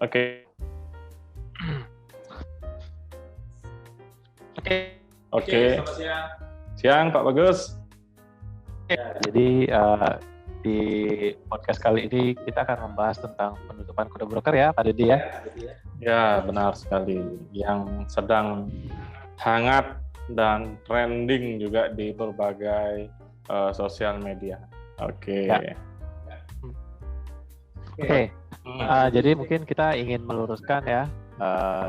Oke. Oke. Selamat siang. Siang Pak Bagus. Jadi di podcast kali ini kita akan membahas tentang penutupan kode broker ya, Pak Dede ya. Ya, benar sekali. Yang sedang hangat dan trending juga di berbagai sosial media. Oke. Ya. Oke. Jadi mungkin kita ingin meluruskan ya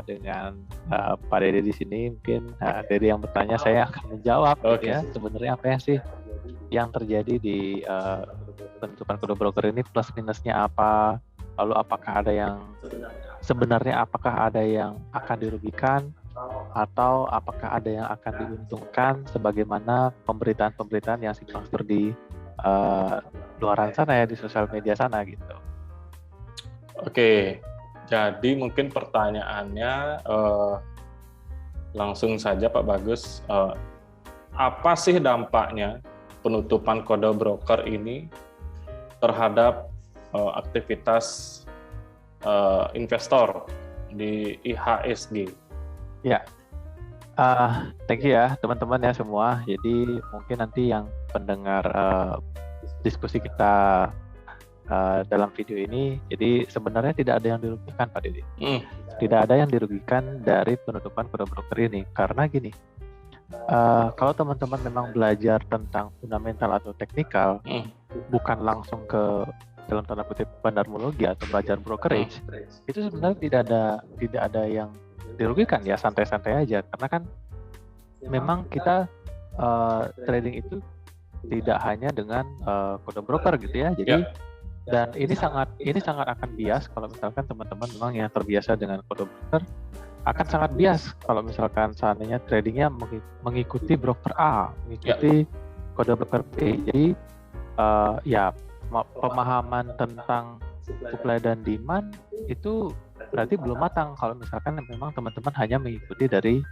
dengan Pak Dede di sini. Mungkin Dede yang bertanya, saya akan menjawab. Oke. Ya. Sebenarnya apa sih yang terjadi di penutupan kode broker ini, plus minusnya apa? Lalu apakah ada yang akan dirugikan, atau apakah ada yang akan diuntungkan sebagaimana pemberitaan-pemberitaan yang simpang siur di luaran sana ya, di sosial media sana gitu. Oke, jadi mungkin pertanyaannya langsung saja Pak Bagus, apa sih dampaknya penutupan kode broker ini terhadap aktivitas investor di IHSG? Ya, thank you ya teman-teman ya semua. Jadi mungkin nanti yang pendengar diskusi kita dalam video ini, jadi sebenarnya tidak ada yang dirugikan Pak Dede. Tidak ada yang dirugikan dari penutupan kode broker ini, karena gini, kalau teman-teman memang belajar tentang fundamental atau teknikal, bukan langsung ke dalam tanda kutip bandarmologi atau belajar brokerage, itu sebenarnya tidak ada yang dirugikan ya, santai-santai aja, karena kan memang kita trading itu tidak hanya dengan kode broker gitu ya. Jadi dan ini sangat akan bias kalau misalkan teman-teman memang yang terbiasa dengan kode broker, akan sangat bias kalau misalkan seandainya tradingnya mengikuti broker A, mengikuti kode broker B. Jadi pemahaman tentang supply dan demand itu berarti belum matang kalau misalkan memang teman-teman hanya mengikuti dari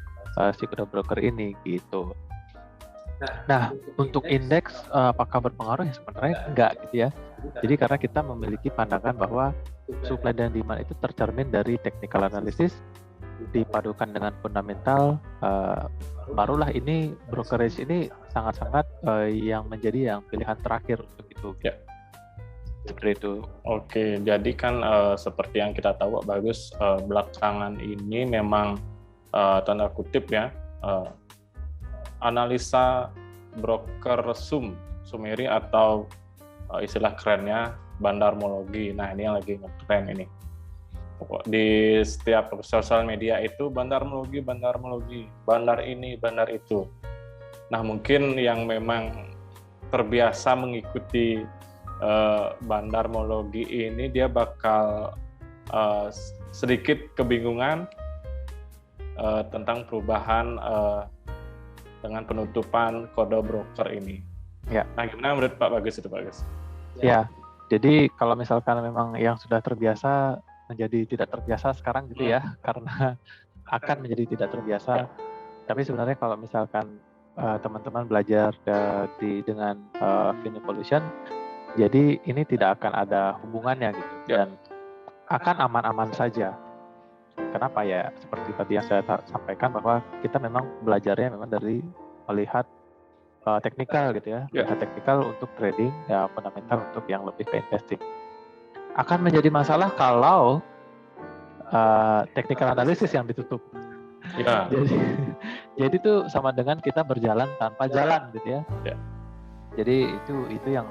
si kode broker ini gitu. Nah, untuk indeks apakah berpengaruh? Ya sebenarnya enggak gitu ya. Jadi karena kita memiliki pandangan bahwa supply dan demand itu tercermin dari technical analysis dipadukan dengan fundamental, barulah ini brokerage ini sangat-sangat yang menjadi yang pilihan terakhir untuk itu. Ya. Seperti itu. Oke, jadi kan seperti yang kita tahu Pak Bagus, belakangan ini memang tanda kutip ya, analisa broker summary atau istilah kerennya bandarmologi. Nah, ini yang lagi ngetren ini. Di setiap sosial media itu bandarmologi, bandar ini, bandar itu. Nah, mungkin yang memang terbiasa mengikuti bandarmologi ini, dia bakal sedikit kebingungan tentang perubahan dengan penutupan kode broker ini. Ya. Nah, gimana menurut Pak Bagus itu, Pak Bagus? Ya, jadi kalau misalkan memang yang sudah terbiasa menjadi tidak terbiasa sekarang gitu ya, karena akan menjadi tidak terbiasa. Tapi sebenarnya kalau misalkan teman-teman belajar dengan fin evolution, jadi ini tidak akan ada hubungannya gitu, dan akan aman-aman saja. Kenapa ya? Seperti tadi yang saya sampaikan bahwa kita memang belajarnya memang dari melihat teknikal gitu ya, melihat teknikal untuk trading, ya fundamental untuk yang lebih ke investing. Akan menjadi masalah kalau technical analysis yang ditutup. Ya. Jadi itu sama dengan kita berjalan tanpa jalan gitu ya. Jadi itu yang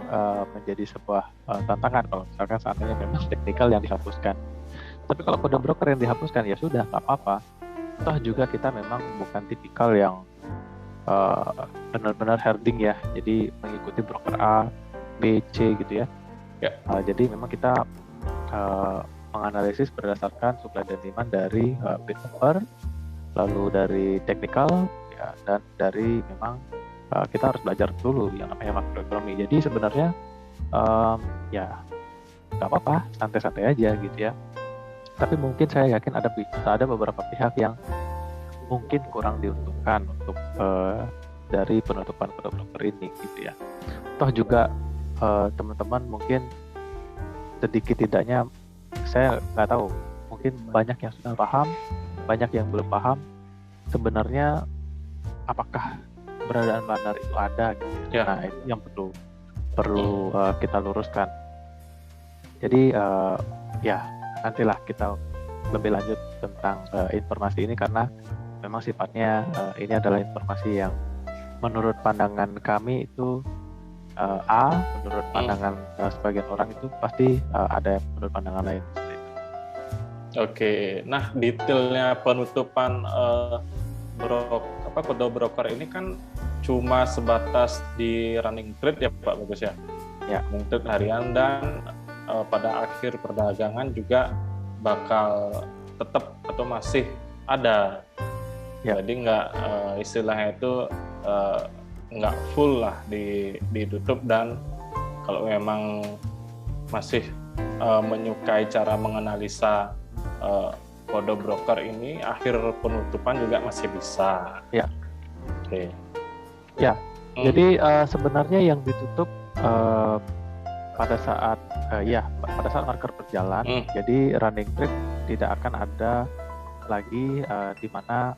menjadi sebuah tantangan kalau misalkan seandainya memang teknikal yang dihapuskan. Tapi kalau kode broker yang dihapuskan ya sudah, nggak apa-apa. Toh juga kita memang bukan tipikal yang benar-benar herding ya. Jadi mengikuti broker A, B, C gitu ya. Jadi memang kita menganalisis berdasarkan supply dan demand dari bid offer, lalu dari technical ya, dan dari memang kita harus belajar dulu yang namanya makroekonomi. Jadi sebenarnya ya nggak apa-apa, santai-santai aja gitu ya. Tapi mungkin saya yakin ada beberapa pihak yang mungkin kurang diuntungkan untuk dari penutupan kode broker ini gitu ya. Toh juga teman-teman mungkin sedikit tidaknya, saya nggak tahu, mungkin banyak yang sudah paham, banyak yang belum paham. Sebenarnya apakah keberadaan bandar itu ada gitu. Ya. Nah, itu yang perlu kita luruskan. Jadi ya nantilah kita lebih lanjut tentang informasi ini, karena memang sifatnya ini adalah informasi yang menurut pandangan kami itu A, menurut pandangan sebagian orang itu pasti ada yang menurut pandangan lain. Oke, nah detailnya penutupan kode broker ini kan cuma sebatas di running trade ya Pak Bagus ya? Ya. Running trade harian, dan pada akhir perdagangan juga bakal tetap atau masih ada. Ya. Jadi nggak istilahnya itu nggak full lah ditutup, dan kalau memang masih menyukai cara menganalisa kode broker ini, akhir penutupan juga masih bisa. Ya. Oke. Ya. Jadi sebenarnya yang ditutup pada saat market berjalan, jadi running trade tidak akan ada lagi di mana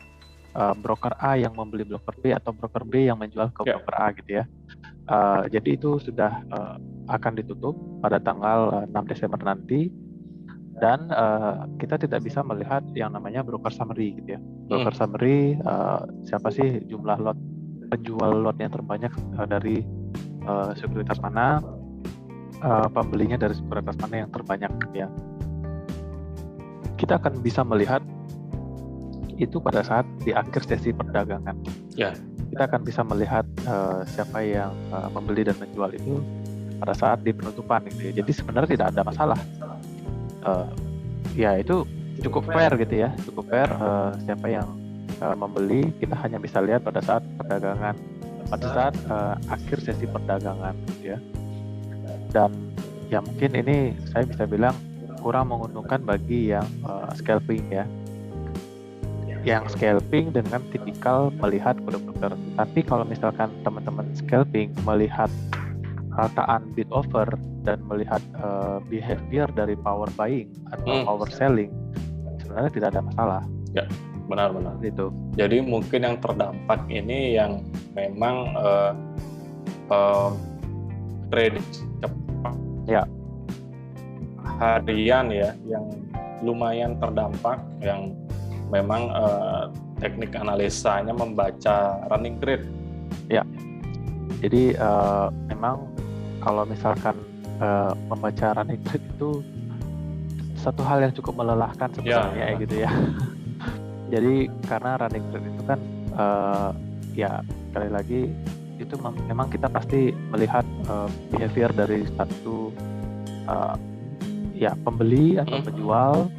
broker A yang membeli broker B atau broker B yang menjual ke broker A gitu ya. Jadi itu sudah akan ditutup pada tanggal 6 Desember nanti, dan kita tidak bisa melihat yang namanya broker summary gitu ya. Broker summary, siapa sih jumlah lot penjual lot yang terbanyak dari sekuritas mana, pembelinya dari sekuritas mana yang terbanyak gitu ya. Kita akan bisa melihat itu pada saat di akhir sesi perdagangan. Ya. Kita akan bisa melihat siapa yang membeli dan menjual itu pada saat di penutupan gitu ya. Jadi sebenarnya tidak ada masalah. Ya itu cukup fair gitu ya, cukup fair. Siapa yang membeli kita hanya bisa lihat pada saat perdagangan, pada saat akhir sesi perdagangan gitu ya. Dan ya mungkin ini saya bisa bilang kurang menguntungkan bagi yang scalping ya. Yang scalping dengan tipikal melihat kode broker. Tapi kalau misalkan teman-teman scalping melihat rataan bid offer dan melihat behavior dari power buying atau power selling, sebenarnya tidak ada masalah. Ya, benar-benar. Itu. Jadi mungkin yang terdampak ini yang memang trading cepat. Ya. Harian ya, yang lumayan terdampak, yang memang teknik analisanya membaca running trade. Ya, jadi memang kalau misalkan membaca running trade itu satu hal yang cukup melelahkan sebenarnya gitu ya. Jadi karena running trade itu kan ya sekali lagi itu memang kita pasti melihat behavior dari satu ya pembeli atau penjual.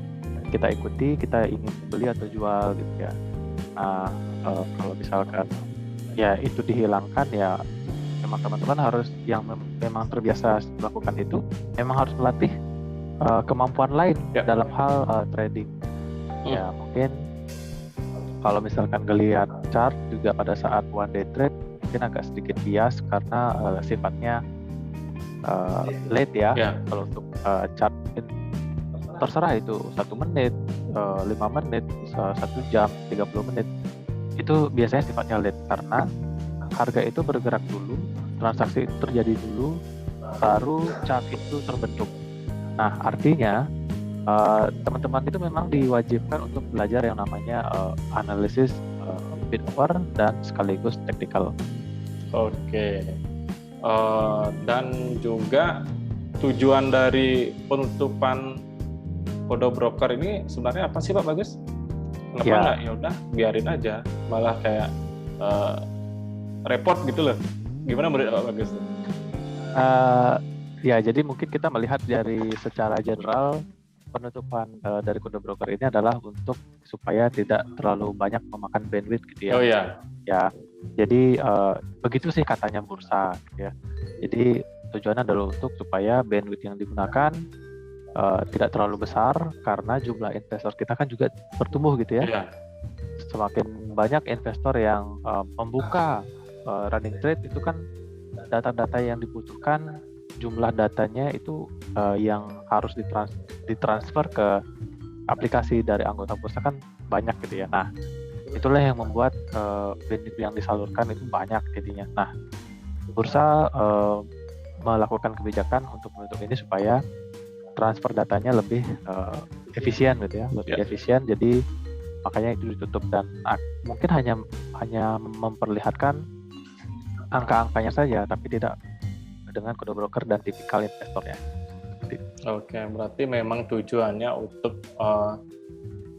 Kita ikuti, kita ingin beli atau jual gitu ya. Nah, kalau misalkan ya itu dihilangkan, ya memang teman-teman harus yang memang terbiasa melakukan itu, memang harus melatih kemampuan lain dalam hal trading. Ya mungkin kalau misalkan ngelihat chart juga pada saat one day trade mungkin agak sedikit bias karena sifatnya late ya. Kalau untuk chart terserah itu 1 menit, 5 menit, 1 jam, 30 menit. Itu biasanya sifatnya late karena harga itu bergerak dulu, transaksi itu terjadi dulu, baru chart itu terbentuk. Nah, artinya teman-teman itu memang diwajibkan untuk belajar yang namanya analisis bid offer dan sekaligus technical. Oke. Dan juga tujuan dari penutupan kode broker ini sebenarnya apa sih Pak Bagus? Kenapa nggak ya udah biarin aja, malah kayak repot gitu loh. Gimana menurut Pak Bagus? Ya jadi mungkin kita melihat dari secara general penutupan dari kode broker ini adalah untuk supaya tidak terlalu banyak memakan bandwidth gitu ya. Oh iya. Ya, jadi begitu sih katanya bursa ya. Jadi tujuannya adalah untuk supaya bandwidth yang digunakan tidak terlalu besar karena jumlah investor kita kan juga bertumbuh gitu ya. Yeah. Semakin banyak investor yang membuka running trade itu kan data-data yang dibutuhkan, jumlah datanya itu yang harus ditransfer ke aplikasi dari anggota bursa kan banyak gitu ya. Nah, itulah yang membuat benefit yang disalurkan itu banyak jadinya. Nah, bursa melakukan kebijakan untuk menutup ini supaya transfer datanya lebih efisien gitu ya, lebih efisien. Jadi makanya itu ditutup dan mungkin hanya memperlihatkan angka-angkanya saja, tapi tidak dengan kode broker dan tipikal investornya. Oke, berarti memang tujuannya untuk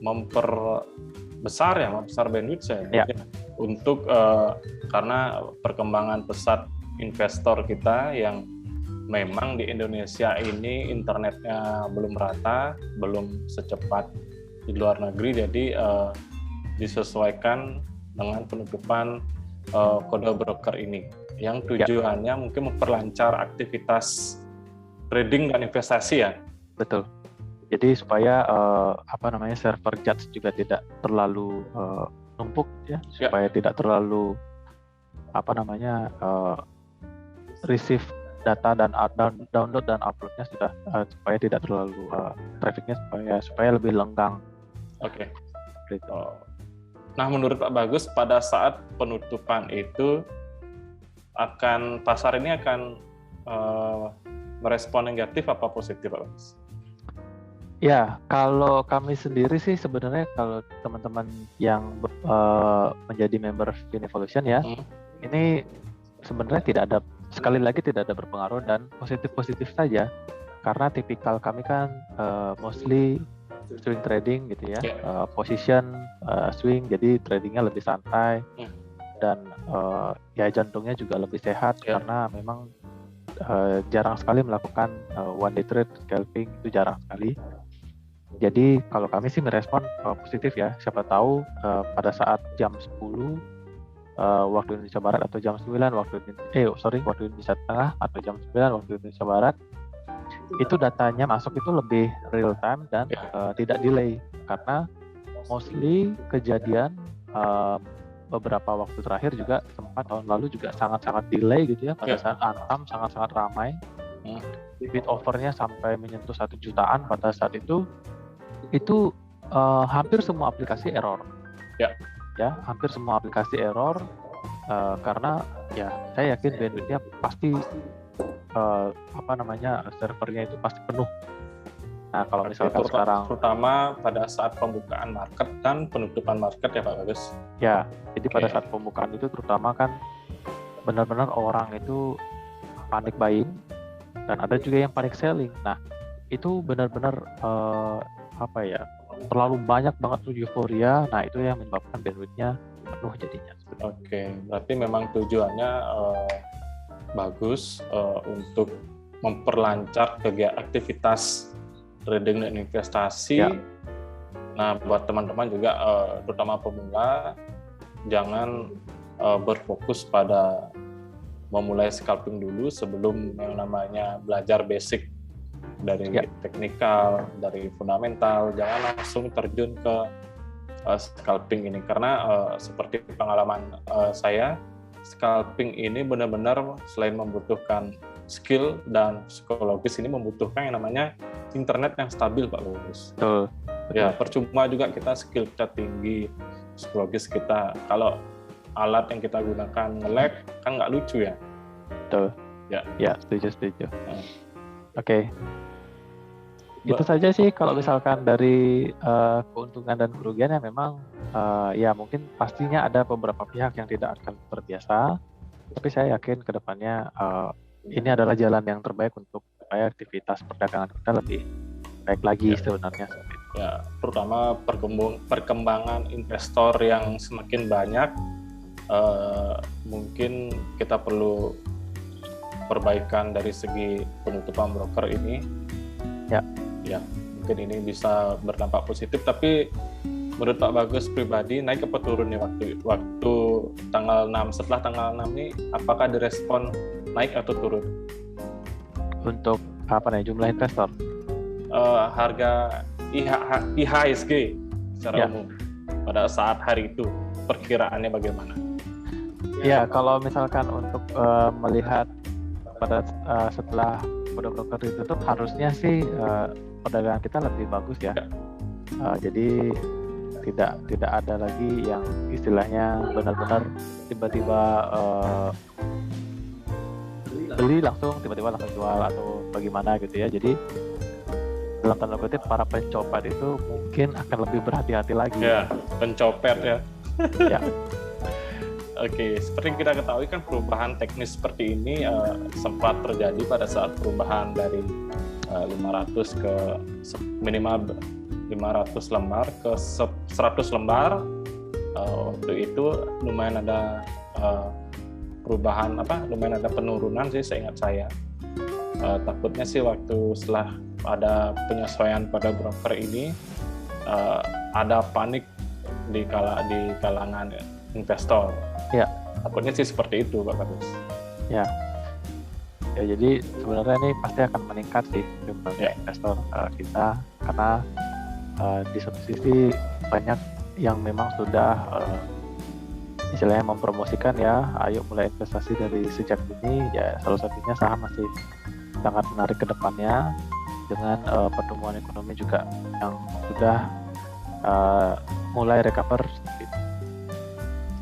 membesar bandwidth ya. Untuk karena perkembangan pesat investor kita yang memang di Indonesia ini internetnya belum rata, belum secepat di luar negeri, jadi disesuaikan dengan penutupan kode broker ini yang tujuannya mungkin memperlancar aktivitas trading dan investasi ya. Betul. Jadi supaya server judge juga tidak terlalu numpuk ya, supaya tidak terlalu receive data dan download dan uploadnya sudah supaya tidak terlalu trafficnya supaya lebih lenggang. Oke. Nah, menurut Pak Bagus pada saat penutupan itu pasar ini akan merespon negatif apa positif, Pak Bagus? Ya, kalau kami sendiri sih sebenarnya kalau teman-teman yang menjadi member Finevolution ya, ini sebenarnya tidak ada berpengaruh dan positif saja, karena tipikal kami kan mostly swing trading gitu ya, position swing, jadi tradingnya lebih santai dan jantungnya juga lebih sehat karena memang jarang sekali melakukan one day trade, scalping itu jarang sekali. Jadi kalau kami sih merespon positif ya, siapa tahu pada saat jam 10 waktu Indonesia Barat atau jam 9 waktu Indonesia Tengah atau jam 9 waktu Indonesia Barat itu datanya masuk itu lebih real time dan tidak delay, karena mostly kejadian beberapa waktu terakhir juga sempat tahun lalu juga sangat-sangat delay gitu ya, pada saat Antam sangat-sangat ramai, bid overnya sampai menyentuh 1 jutaan pada saat itu hampir semua aplikasi error hampir semua aplikasi error karena ya saya yakin bandwidthnya pasti servernya itu pasti penuh. Nah, kalau misalkan sekarang terutama pada saat pembukaan market dan penutupan market ya Pak Bagus. Ya, jadi pada saat pembukaan itu terutama kan benar-benar orang itu panic buying dan ada juga yang panic selling. Nah, itu benar-benar terlalu banyak banget tuh euforia. Nah, itu yang menyebabkan bandwidthnya penuh jadinya. Oke, berarti memang tujuannya bagus untuk memperlancar aktivitas trading dan investasi. Nah, buat teman-teman juga terutama pemula, jangan berfokus pada memulai scalping dulu sebelum yang namanya belajar basic dari teknikal, dari fundamental. Jangan langsung terjun ke scalping ini, karena seperti pengalaman saya, scalping ini benar-benar selain membutuhkan skill dan psikologis, ini membutuhkan yang namanya internet yang stabil, Pak Bagus. Betul. Ya, percuma juga kita skill kita tinggi, psikologis kita, kalau alat yang kita gunakan nge-lag, kan nggak lucu ya. Betul. Ya, setuju. Oke. Itu saja sih kalau misalkan dari keuntungan dan kerugiannya. Memang ya mungkin pastinya ada beberapa pihak yang tidak akan terbiasa, tapi saya yakin ke depannya ini adalah jalan yang terbaik untuk supaya aktivitas perdagangan kita lebih baik lagi sebenarnya. Ya, terutama perkembangan investor yang semakin banyak, mungkin kita perlu perbaikan dari segi penutupan broker ini. Ya, mungkin ini bisa berdampak positif. Tapi menurut Pak Bagus pribadi, naik apa turun nih waktu tanggal 6, setelah tanggal 6 nih, apakah direspon naik atau turun? Untuk jumlah investor? Harga IHSG secara umum pada saat hari itu, perkiraannya bagaimana? Ya, kalau misalkan untuk melihat pada setelah kode broker ditutup, harusnya sih perdagangan kita lebih bagus ya. Jadi tidak ada lagi yang istilahnya benar-benar tiba-tiba beli langsung tiba-tiba langsung jual atau bagaimana gitu ya. Jadi dalam tanda kutip para pencopet itu mungkin akan lebih berhati-hati lagi. Ya, pencopet ya. Ya. Oke, seperti kita ketahui kan perubahan teknis seperti ini sempat terjadi pada saat perubahan dari 500 ke minimal 500 lembar ke 100 lembar. Waktu itu lumayan ada perubahan lumayan ada penurunan sih seingat saya. Takutnya sih waktu setelah ada penyesuaian pada broker ini ada panik di kalangan investor. Ya. Takutnya sih seperti itu, Pak Kadus. Ya, jadi sebenarnya ini pasti akan meningkat sih jumlah investor kita, karena di satu sisi banyak yang memang sudah istilahnya mempromosikan ya, ayo mulai investasi dari sejak dini. Ya, salah satunya saham masih sangat menarik ke depannya dengan pertumbuhan ekonomi juga yang sudah mulai recover.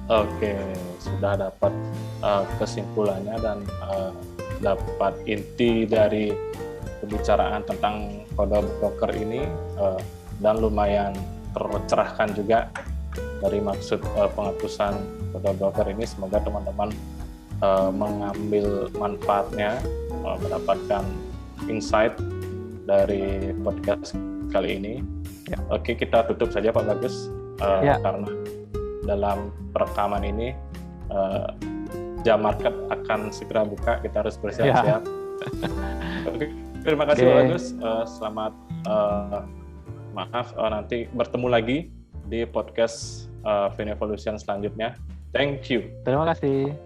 Oke, sudah dapat kesimpulannya dan dapat inti dari pembicaraan tentang kode broker ini dan lumayan tercerahkan juga dari maksud penghapusan kode broker ini. Semoga teman-teman mengambil manfaatnya, mendapatkan insight dari podcast kali ini. Ya. Oke, kita tutup saja Pak Bagus karena dalam perekaman ini jam market akan segera buka, kita harus bersiap-siap. Oke, terima kasih Pak Bagus. Selamat nanti bertemu lagi di podcast Finevolution selanjutnya. Thank you. Terima kasih.